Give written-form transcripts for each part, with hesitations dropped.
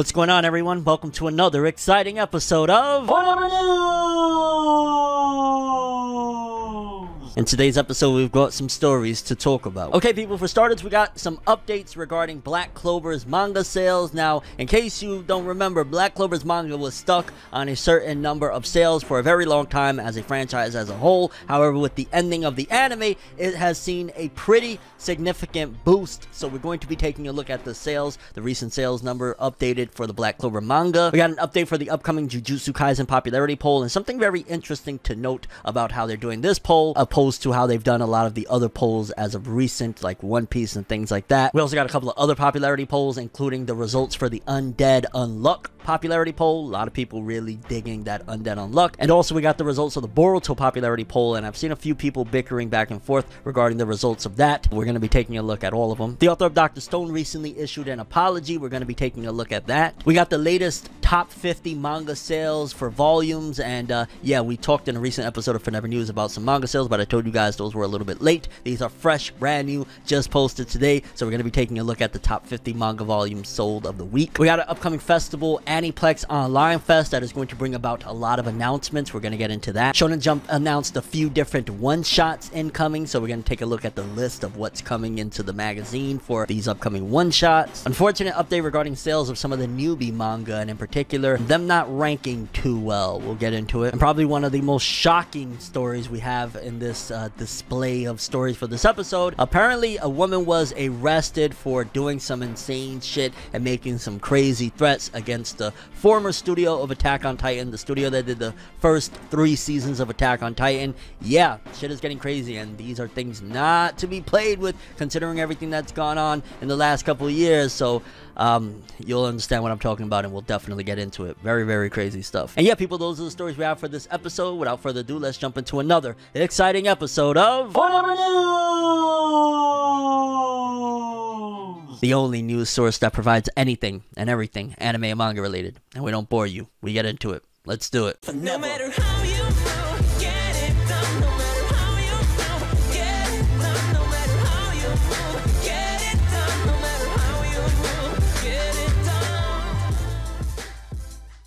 What's going on, everyone? Welcome to another exciting episode of FORNEVERNEWS! In today's episode, we've got some stories to talk about. Okay, people, for starters, we got some updates regarding Black Clover's manga sales. Now, in case you don't remember, Black Clover's manga was stuck on a certain number of sales for a very long time as a franchise as a whole. However, with the ending of the anime, it has seen a pretty significant boost. So we're going to be taking a look at the sales, the recent sales number updated for the Black Clover manga. We got an update for the upcoming Jujutsu Kaisen popularity poll, and something very interesting to note about how they're doing this poll, opposed to how they've done a lot of the other polls as of recent, like One Piece and things like that. We also got a couple of other popularity polls, including the results for the Undead Unluck popularity poll. A lot of people really digging that Undead Unluck. And also we got the results of the Boruto popularity poll, and I've seen a few people bickering back and forth regarding the results of that. We're going to be taking a look at all of them. The author of Dr. Stone recently issued an apology. We're going to be taking a look at that. We got the latest top 50 manga sales for volumes, and yeah, we talked in a recent episode of FORNEVER News about some manga sales, but I told you guys those were a little bit late. These are fresh, brand new, just posted today. So we're going to be taking a look at the top 50 manga volumes sold of the week. We got an upcoming festival, Aniplex Online Fest, that is going to bring about a lot of announcements. We're going to get into that. Shonen Jump announced a few different one-shots incoming, so we're going to take a look at the list of what's coming into the magazine for these upcoming one-shots. Unfortunate update regarding sales of some of the newbie manga, and in particular, them not ranking too well. We'll get into it. And probably one of the most shocking stories we have in this display of stories for this episode. Apparently, a woman was arrested for doing some insane shit and making some crazy threats against the former studio of Attack on Titan, the studio that did the first 3 seasons of Attack on Titan. Yeah, shit is getting crazy, and these are things not to be played with, considering everything that's gone on in the last couple of years. So you'll understand what I'm talking about, and we'll definitely get into it. Very, very crazy stuff. And yeah, people, those are the stories we have for this episode. Without further ado, let's jump into another exciting episode of FORNEVERNEWS, the only news source that provides anything and everything anime and manga related. And we don't bore you. We get into it. Let's do it. No matter how you feel, get it done. No matter how you feel, get it done. No matter how you feel, get it done. No matter how you feel, get it done.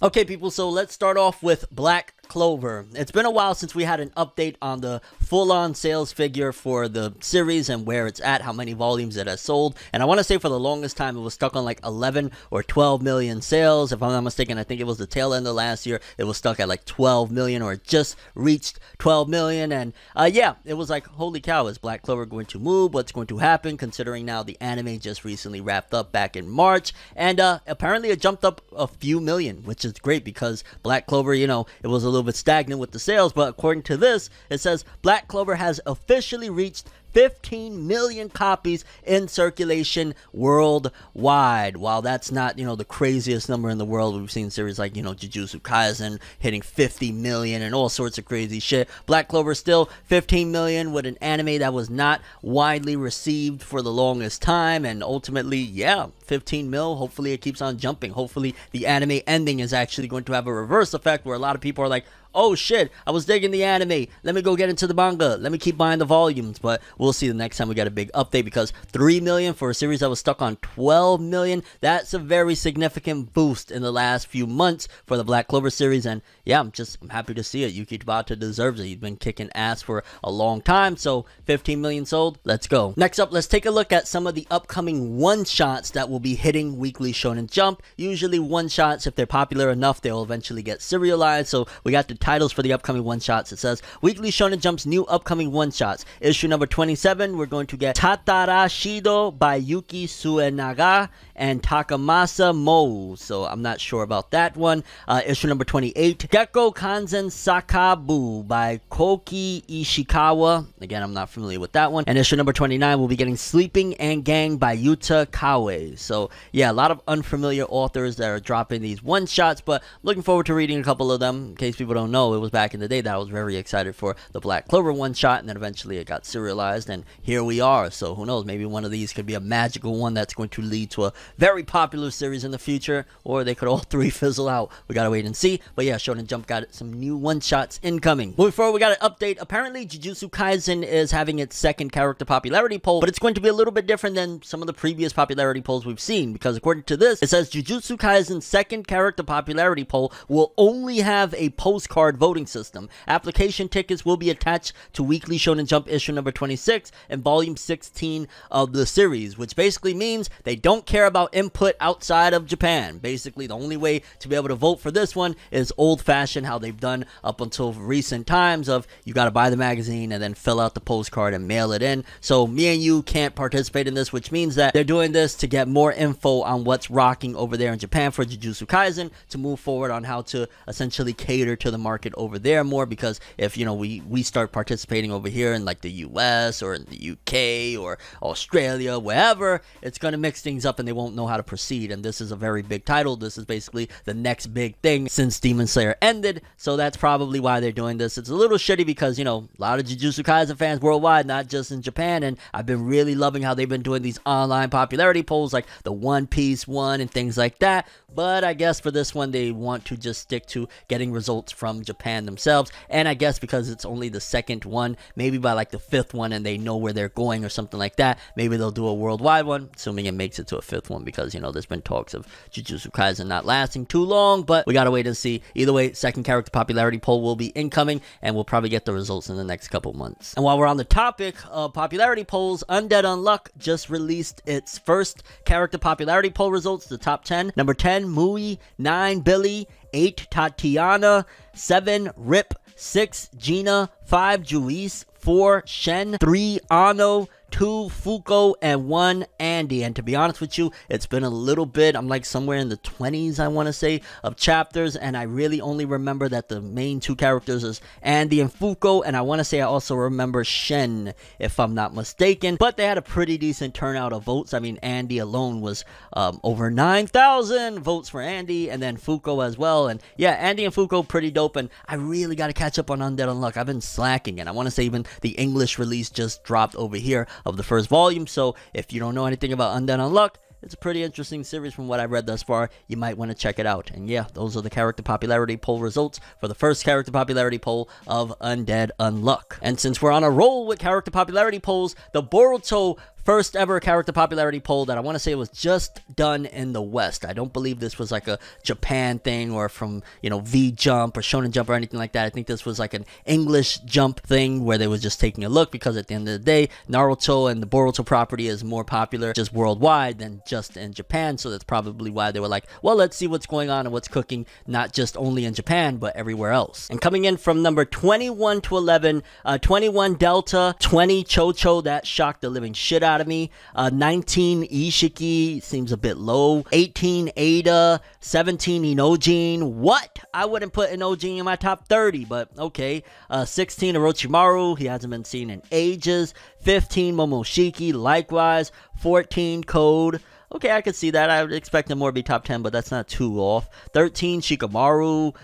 Okay, people, so let's start off with Black Clover. It's been a while since we had an update on the full-on sales figure for the series and where it's at, how many volumes it has sold. And I want to say for the longest time it was stuck on like 11 or 12 million sales. If I'm not mistaken, I think it was the tail end of last year. It was stuck at like 12 million, or it just reached 12 million. And yeah, it was like, holy cow, is Black Clover going to move? What's going to happen, considering now the anime just recently wrapped up back in March? And apparently it jumped up a few million, which is great, because Black Clover, you know, it was a little bit stagnant with the sales, but according to this, it says Black Clover has officially reached 15 million copies in circulation worldwide. While that's not, you know, the craziest number in the world, we've seen series like, you know, Jujutsu Kaisen hitting 50 million and all sorts of crazy shit. Black Clover still 15 million with an anime that was not widely received for the longest time, and ultimately, yeah, 15 mil. Hopefully it keeps on jumping. Hopefully the anime ending is actually going to have a reverse effect where a lot of people are like, oh shit, I was digging the anime, let me go get into the manga, let me keep buying the volumes. But we'll see the next time we get a big update, because 3 million for a series that was stuck on 12 million, that's a very significant boost in the last few months for the Black Clover series. And yeah, I'm happy to see it. Yuki Tabata deserves it. He's been kicking ass for a long time. So 15 million sold, let's go. Next up, let's take a look at some of the upcoming one-shots that will be hitting Weekly Shonen Jump. Usually one-shots, if they're popular enough, they'll eventually get serialized. So we got the titles for the upcoming one-shots. It says Weekly Shonen Jump's new upcoming one-shots. Issue number 27, we're going to get Tatarashido by Yuki Suenaga and Takamasa Mou. So I'm not sure about that one. Issue number 28, Gekko Kanzen Sakabu by Koki Ishikawa. Again, I'm not familiar with that one. And issue number 29, we'll be getting Sleeping and Gang by Yuta Kawe. So yeah, a lot of unfamiliar authors that are dropping these one-shots, but looking forward to reading a couple of them. In case people don't know, it was back in the day that I was very excited for the Black Clover one-shot, and then eventually it got serialized, and here we are. So who knows, maybe one of these could be a magical one that's going to lead to a very popular series in the future, or they could all 3 fizzle out. We gotta wait and see. But yeah, Shonen Jump got some new one-shots incoming. Moving forward, we got an update. Apparently Jujutsu Kaisen is having its second character popularity poll, but it's going to be a little bit different than some of the previous popularity polls we've seen, because according to this, it says Jujutsu Kaisen's second character popularity poll will only have a postcard voting system. Application tickets will be attached to Weekly Shonen Jump issue number 26 and volume 16 of the series, which basically means they don't care about input outside of Japan. Basically, the only way to be able to vote for this one is old-fashioned, how they've done up until recent times of you got to buy the magazine and then fill out the postcard and mail it in. So me and you can't participate in this, which means that they're doing this to get more info on what's rocking over there in Japan for Jujutsu Kaisen, to move forward on how to essentially cater to the market over there more, because if, you know, we start participating over here in like the US or in the UK or Australia, wherever, it's going to mix things up and they won't know how to proceed. And this is a very big title. This is basically the next big thing since Demon Slayer ended, so that's probably why they're doing this. It's a little shitty because, you know, a lot of Jujutsu Kaisen fans worldwide, not just in Japan, and I've been really loving how they've been doing these online popularity polls like the One Piece one and things like that. But I guess for this one, they want to just stick to getting results from Japan themselves. And I guess because it's only the second one, maybe by like the fifth one and they know where they're going or something like that, maybe they'll do a worldwide one, assuming it makes it to a fifth one, because, you know, there's been talks of Jujutsu Kaisen not lasting too long, but we gotta wait and see. Either way, second character popularity poll will be incoming, and we'll probably get the results in the next couple months. And while we're on the topic of popularity polls, Undead Unluck just released its first character popularity poll results, the top 10. Number 10, Mui. 9, Billy. 8, Tatiana. 7, Rip. 6, Gina. 5, Juice. 4, Shen. 3, Ano. 2, Fuko, and 1, Andy. And to be honest with you, it's been a little bit, I'm like somewhere in the 20s, I want to say, of chapters, and I really only remember that the main two characters is Andy and Fuko, and I want to say I also remember Shen, if I'm not mistaken. But they had a pretty decent turnout of votes. I mean, Andy alone was over 9,000 votes for Andy, and then Fuko as well. And yeah, Andy and Fuko pretty dope, and I really got to catch up on Undead Unluck. I've been slacking, and I want to say even the English release just dropped over here of the first volume. So if you don't know anything about Undead Unluck, it's a pretty interesting series from what I've read thus far. You might want to check it out. And yeah, those are the character popularity poll results for the first character popularity poll of Undead Unluck. And since we're on a roll with character popularity polls, the Boruto first ever character popularity poll that I want to say was just done in the West. I don't believe this was like a Japan thing or from, you know, V Jump or Shonen Jump or anything like that. I think this was like an English Jump thing where they was just taking a look, because at the end of the day, Naruto and the Boruto property is more popular just worldwide than just in Japan. So that's probably why they were like, well, let's see what's going on and what's cooking, not just only in Japan, but everywhere else. And coming in from number 21 to 11, 21 Delta, 20 Chocho, that shocked the living shit out of me. 19 Ishiki, seems a bit low. 18 Ada. 17 Inojin. What? I wouldn't put Inojin in my top 30, but okay. 16 Orochimaru, he hasn't been seen in ages. 15 Momoshiki, likewise. 14 Code. Okay, I could see that. I would expect him more to be top 10, but that's not too off. 13, Shikamaru.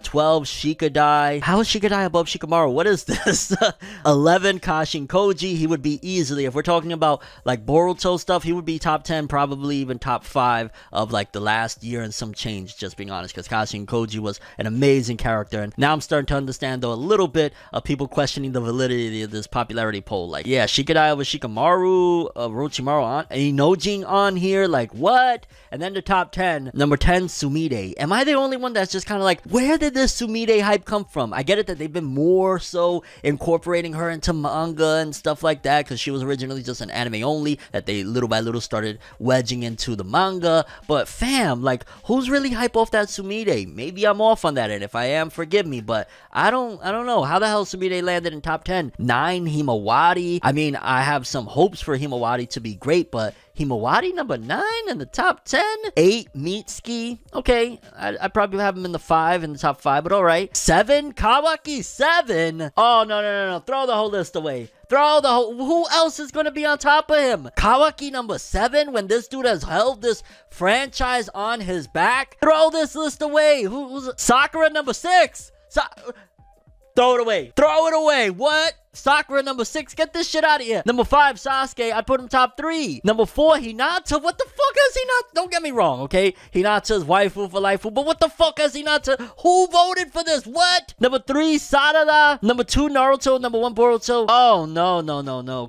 12, Shikadai. How is Shikadai above Shikamaru? What is this? 11, Kashin Koji. He would be easily, if we're talking about like Boruto stuff, he would be top 10, probably even top 5 of like the last year and some change, just being honest, because Kashin Koji was an amazing character. And now I'm starting to understand, though, a little bit of people questioning the validity of this popularity poll. Like, yeah, Shikadai over Shikamaru, Orochimaru on, Inojin on here. Like, what? And then the top 10. Number 10, Sumide. Am I the only one that's just kind of like, where did this Sumide hype come from? I get it that they've been more so incorporating her into manga and stuff like that, because she was originally just an anime only that they little by little started wedging into the manga. But fam, like, who's really hype off that Sumide? Maybe I'm off on that, and if I am, forgive me, but I don't know how the hell Sumide landed in top 10. 9, Himawari. I mean, I have some hopes for Himawari to be great, but Himawari number 9 in the top 10. 8, Mitsuki. Okay, I'd probably have him in the 5, in the top 5, but alright. 7, Kawaki 7. Oh, no. Throw the whole list away. Throw the whole... Who else is going to be on top of him? Kawaki number 7 when this dude has held this franchise on his back? Throw this list away. Who's... Sakura number 6. Throw it away. Throw it away. What? Sakura, number 6. Get this shit out of here. Number 5, Sasuke. I put him top 3. Number 4, Hinata. What the fuck is Hinata? Don't get me wrong, okay? Hinata's waifu for life. But what the fuck is Hinata? Who voted for this? What? Number 3, Sarada. Number 2, Naruto. Number 1, Boruto. Oh, no.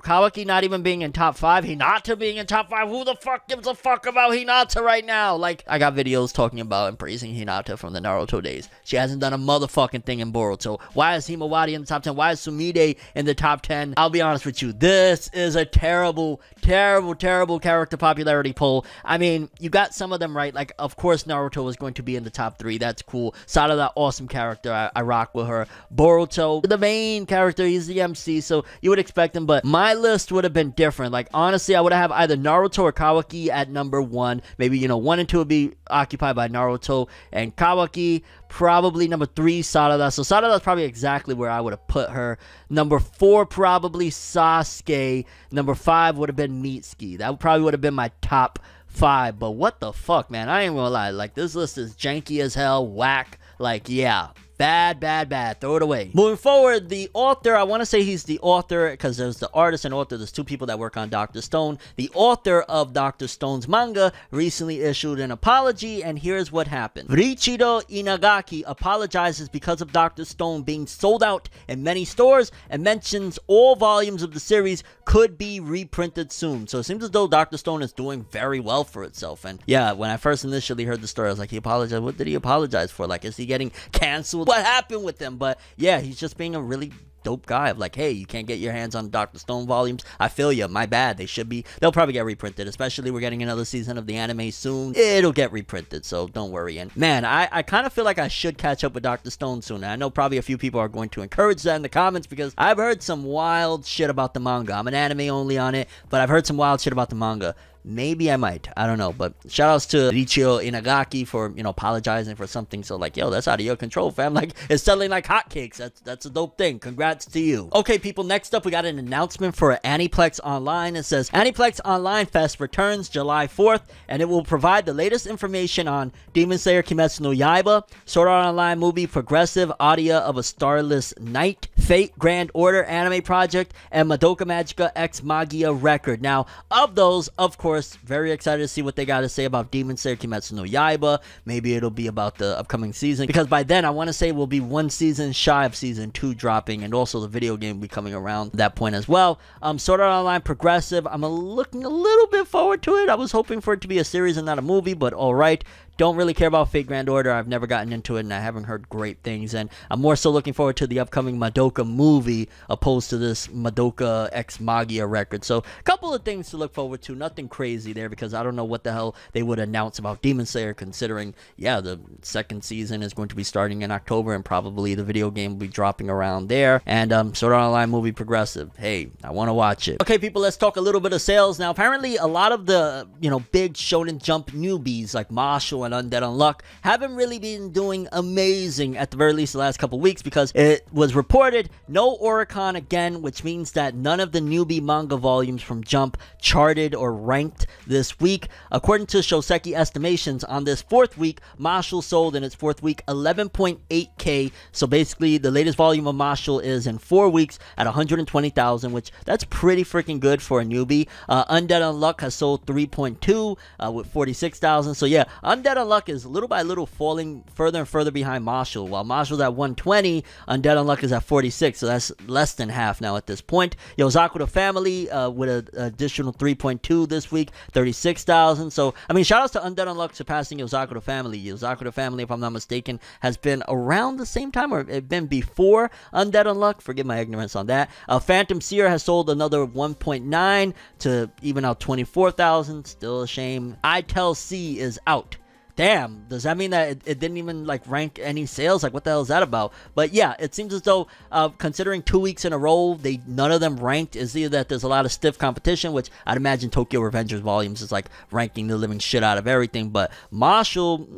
Kawaki not even being in top 5. Hinata being in top 5. Who the fuck gives a fuck about Hinata right now? Like, I got videos talking about and praising Hinata from the Naruto days. She hasn't done a motherfucking thing in Boruto. Why is Himawari in the top 10? Why is Sumide in the top 10? I'll be honest with you. This is a terrible character popularity poll. I mean, you got some of them right. Like, of course, Naruto is going to be in the top 3. That's cool. Sarada, awesome character. I rock with her. Boruto, the main character. He's the MC, so you would expect him. But my list would have been different. Like, honestly, I would have either Naruto or Kawaki at number 1. Maybe, you know, 1 and 2 would be occupied by Naruto and Kawaki. Probably number 3, Sarada. So Sarada's probably exactly where I would have put her. Number 4, probably Sasuke. Number 5 would have been Mitsuki. That probably would have been my top 5. But what the fuck, man? I ain't gonna lie. Like, this list is janky as hell. Whack. Like, yeah. Bad. Throw it away. Moving forward, the author, I want to say he's the author because there's the artist and author. There's 2 people that work on Dr. Stone. The author of Dr. Stone's manga recently issued an apology, and here's what happened. Riichiro Inagaki apologizes because of Dr. Stone being sold out in many stores and mentions all volumes of the series could be reprinted soon. So it seems as though Dr. Stone is doing very well for itself. And yeah, when I first initially heard the story, I was like, he apologized. What did he apologize for? Like, is he getting canceled? What happened with him? But yeah, he's just being a really dope guy of like, hey, you can't get your hands on Dr. Stone volumes. I feel you. My bad. They'll probably get reprinted, especially we're getting another season of the anime soon. It'll get reprinted, so don't worry. And man, I kind of feel like I should catch up with Dr. Stone soon. And I know probably a few people are going to encourage that in the comments because I've heard some wild shit about the manga. I'm an anime only on it, but I've heard some wild shit about the manga. Maybe I might. I don't know. But shout outs to Riichiro Inagaki for, you know, apologizing for something. So like, yo, that's out of your control, fam. Like, it's selling like hotcakes. That's a dope thing. Congrats to you. Okay, people, next up, we got an announcement for Aniplex Online. It says, Aniplex Online Fest returns July 4th, and it will provide the latest information on Demon Slayer Kimetsu no Yaiba, Sword Art Online movie Progressive, Aria of a Starless Night, Fate Grand Order anime project, and Madoka Magica X Magia record. Now, of those, of course, very excited to see what they got to say about Demon Slayer Kimetsu no Yaiba. Maybe it'll be about the upcoming season, because by then I want to say we'll be 1 season shy of season 2 dropping, and also the video game will be coming around that point as well. Sword Art Online Progressive, I'm looking a little bit forward to it. I was hoping for it to be a series and not a movie, but alright. Don't really care about Fate Grand Order. I've never gotten into it, and I haven't heard great things. And I'm more so looking forward to the upcoming Madoka movie, opposed to this Madoka X Magia record. So, a couple of things to look forward to. Nothing crazy there, because I don't know what the hell they would announce about Demon Slayer, considering, yeah, the 2nd season is going to be starting in October, and probably the video game will be dropping around there. And Sword Art Online movie Progressive. Hey, I want to watch it. Okay, people, let's talk a little bit of sales now. Apparently, a lot of the, you know, big Shonen Jump newbies like Marshall and Undead, Unluck haven't really been doing amazing, at the very least the last couple weeks, because it was reported no Oricon again, which means that none of the newbie manga volumes from Jump charted or ranked this week. According to Shoseki estimations, on this 4th week, Marshall sold in its 4th week 11.8k. So basically, the latest volume of Marshall is in 4 weeks at 120,000, which that's pretty freaking good for a newbie. Undead Unluck has sold 3.2 with 46,000. So yeah, Undead Unluck is little by little falling further and further behind Marshall. While Marshall's at 120, Undead Unluck is at 46, so that's less than half now at this point. Yozaku the Family with an additional 3.2 this week, 36,000. So, I mean, shout outs to Undead Unluck surpassing Yozaku the Family. Yozaku the Family, if I'm not mistaken, has been around the same time, or it been before Undead Unluck. Forgive my ignorance on that. Phantom Seer has sold another 1.9 to even out 24,000. Still a shame. I Tell C is out. Damn, does that mean that it didn't even like rank any sales? Like, what the hell is that about? But yeah, it seems as though considering 2 weeks in a row none of them ranked, is either that there's a lot of stiff competition, which I'd imagine Tokyo Revengers volumes is like ranking the living shit out of everything. But Marshall,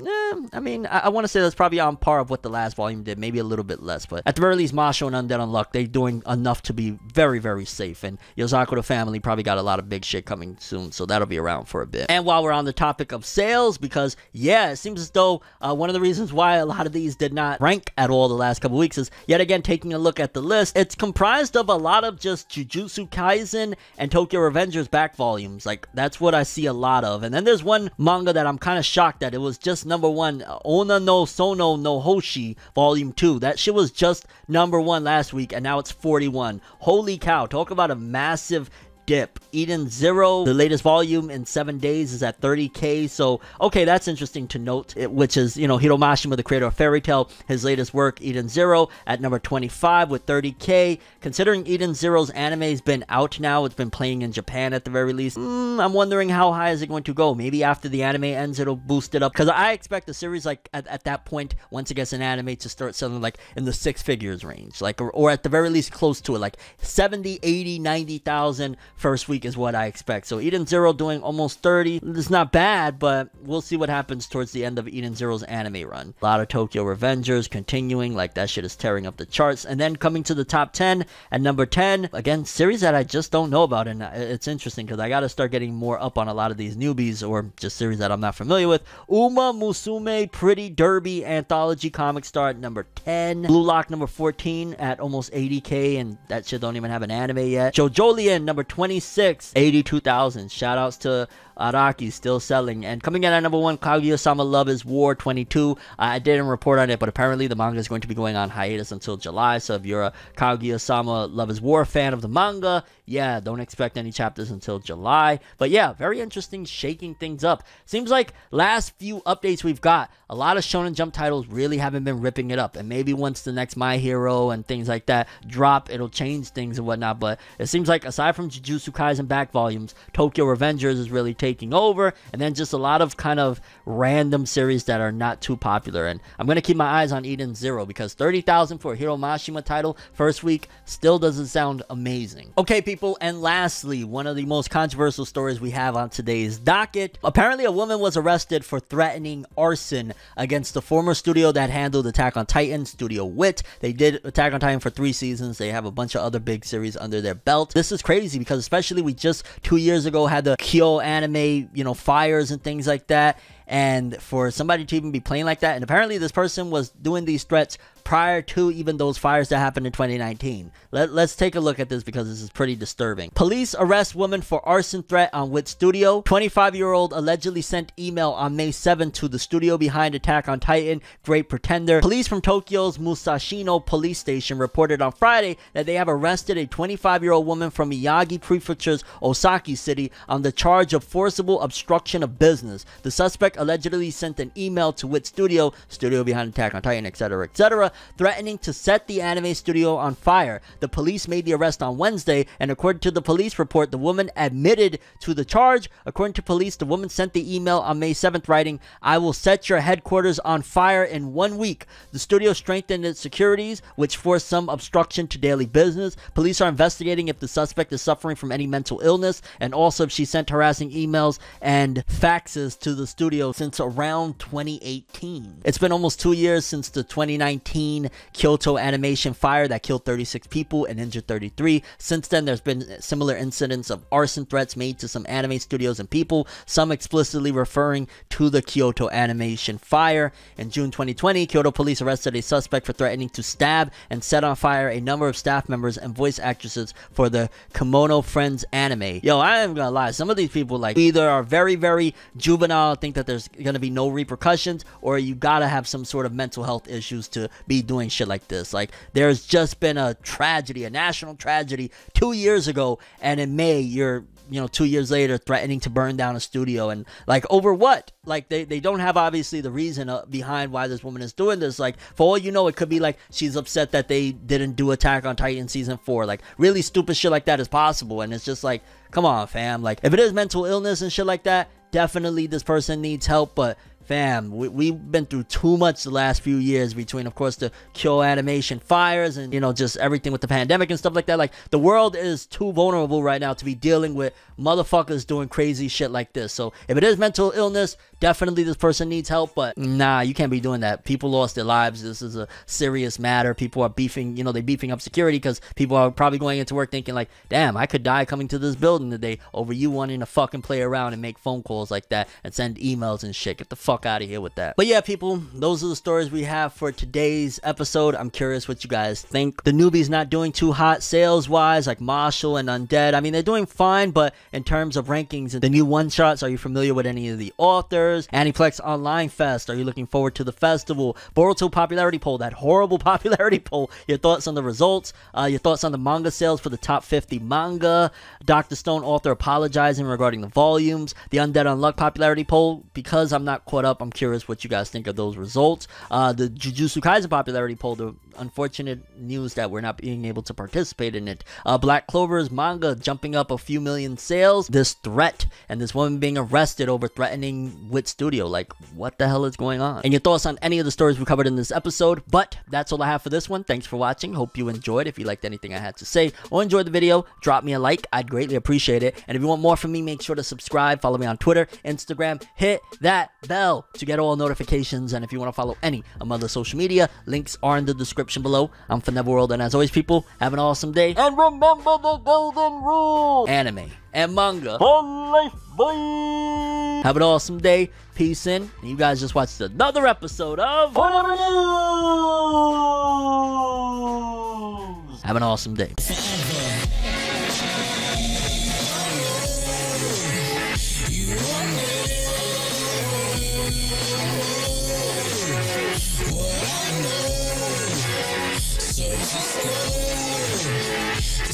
I mean, I want to say that's probably on par of what the last volume did, maybe a little bit less, but at the very least, Masho and Undead Unluck, they're doing enough to be very, very safe, and Yozako the family probably got a lot of big shit coming soon, so that'll be around for a bit. And while we're on the topic of sales, because yeah, it seems as though one of the reasons why a lot of these did not rank at all the last couple weeks is, yet again, taking a look at the list, it's comprised of a lot of just Jujutsu Kaisen and Tokyo Revengers back volumes. Like, that's what I see a lot of. And then there's one manga that I'm kind of shocked that it was just #1, Onna no Sono no Hoshi Volume 2. That shit was just #1 last week, and now it's 41. Holy cow, talk about a massive dip. Eden Zero, the latest volume in 7 days, is at 30k, so okay, that's interesting to note, which is, you know, Hiro Mashima, the creator of Fairy Tail, his latest work, Eden Zero, at number 25 with 30k. Considering Eden Zero's anime has been out now, it's been playing in Japan at the very least, I'm wondering how high is it going to go. Maybe after the anime ends, it'll boost it up, because I expect the series, like, at that point, once it gets an anime, to start selling, like, in the 6 figures range, like, or at the very least close to it, like 70, 80, 90,000 first week is what I expect. So Eden Zero doing almost 30. It's not bad, but we'll see what happens towards the end of Eden Zero's anime run. A lot of Tokyo Revengers continuing, like that shit is tearing up the charts. And then coming to the top 10, at number 10, again, series that I just don't know about, and it's interesting because I gotta start getting more up on a lot of these newbies, or just series that I'm not familiar with. Uma Musume Pretty Derby Anthology Comic Star at number 10. Blue Lock number 14 at almost 80k, and that shit don't even have an anime yet. JoJolion number 26, 82,000. Shoutouts to Araki, still selling. And coming in at number 1, Kaguya-sama Love is War 22. I didn't report on it, but apparently the manga is going to be going on hiatus until July. So if you're a Kaguya-sama Love is War fan of the manga, yeah, don't expect any chapters until July. But yeah, very interesting, shaking things up. Seems like last few updates we've got, a lot of Shonen Jump titles really haven't been ripping it up. And maybe once the next My Hero and things like that drop, it'll change things and whatnot. But it seems like aside from Jujutsu Kaisen back volumes, Tokyo Revengers is really taking over, and then just a lot of kind of random series that are not too popular. And I'm gonna keep my eyes on Eden Zero, because 30,000 for a Hiro Mashima title first week still doesn't sound amazing. Okay, people, and lastly, one of the most controversial stories we have on today's docket. Apparently a woman was arrested for threatening arson against the former studio that handled Attack on Titan, Studio Wit. They did Attack on Titan for 3 seasons. They have a bunch of other big series under their belt. This is crazy because especially we just 2 years ago had the Kyo anime, you know, fires and things like that, and for somebody to even be playing like that, and apparently this person was doing these threats prior to even those fires that happened in 2019. Let's take a look at this because this is pretty disturbing. Police arrest woman for arson threat on Wit Studio. 25-year-old allegedly sent email on May 7 to the studio behind Attack on Titan, Great Pretender. Police from Tokyo's Musashino police station reported on Friday that they have arrested a 25-year-old woman from Miyagi Prefecture's Osaki City on the charge of forcible obstruction of business. The suspect allegedly sent an email to Wit Studio, studio behind Attack on Titan, etc., etc., threatening to set the anime studio on fire. The police made the arrest on Wednesday, and according to the police report, the woman admitted to the charge. According to police, the woman sent the email on May 7th writing, "I will set your headquarters on fire in 1 week." The studio strengthened its securities, which forced some obstruction to daily business. Police are investigating if the suspect is suffering from any mental illness, and also if she sent harassing emails and faxes to the studio since around 2018. It's been almost 2 years since the 2019 Kyoto animation fire that killed 36 people and injured 33. Since then, there's been similar incidents of arson threats made to some anime studios and people, some explicitly referring to the Kyoto animation fire. In June 2020, Kyoto police arrested a suspect for threatening to stab and set on fire a number of staff members and voice actresses for the Kimono Friends anime. Yo, I am gonna lie, some of these people, like, either are very, very juvenile, think that there's gonna be no repercussions, or you gotta have some sort of mental health issues to be doing shit like this. Like, there's just been a tragedy, a national tragedy 2 years ago, and in May you're, you know, 2 years later threatening to burn down a studio, and like, over what? Like, they don't have obviously the reason behind why this woman is doing this. Like, for all you know, it could be like she's upset that they didn't do Attack on Titan season 4. Like, really stupid shit like that is possible, and it's just like, come on, fam. Like, if it is mental illness and shit like that, definitely this person needs help, but fam, we've been through too much the last few years between, of course, the Kyo animation fires and, you know, just everything with the pandemic and stuff like that. Like, the world is too vulnerable right now to be dealing with motherfuckers doing crazy shit like this. So if it is mental illness, definitely this person needs help, but nah, you can't be doing that. People lost their lives. This is a serious matter. People are beefing, you know, they're beefing up security because people are probably going into work thinking like, damn, I could die coming to this building today over you wanting to fucking play around and make phone calls like that and send emails and shit. Get the fuck out of here with that. But yeah, people, those are the stories we have for today's episode. I'm curious what you guys think. The Newbies not doing too hot sales wise, like Marshall and Undead. I mean, they're doing fine, but in terms of rankings and the new one shots, are you familiar with any of the authors? Aniplex Online Fest, are you looking forward to the festival? Boruto popularity poll, that horrible popularity poll. Your thoughts on the results, your thoughts on the manga sales for the top 50 manga. Dr. Stone author apologizing regarding the volumes. The Undead Unluck popularity poll, because I'm not caught up, I'm curious what you guys think of those results. The Jujutsu Kaisen popularity poll, the unfortunate news that we're not being able to participate in it. Black Clover's manga jumping up a few million sales. This threat and this woman being arrested over threatening Wit Studio. Like, what the hell is going on? And your thoughts on any of the stories we covered in this episode. But that's all I have for this one. Thanks for watching. Hope you enjoyed. If you liked anything I had to say or enjoyed the video, drop me a like. I'd greatly appreciate it. And if you want more from me, make sure to subscribe. Follow me on Twitter, Instagram. Hit that bell to get all notifications. And if you want to follow any of my other social media, links are in the description below. I'm ForneverWorld, and as always, people, have an awesome day. And remember the golden rule: anime and manga for life, boy. Have an awesome day. Peace in. And you guys just watched another episode of Fornever News. Have an awesome day.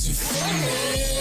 To find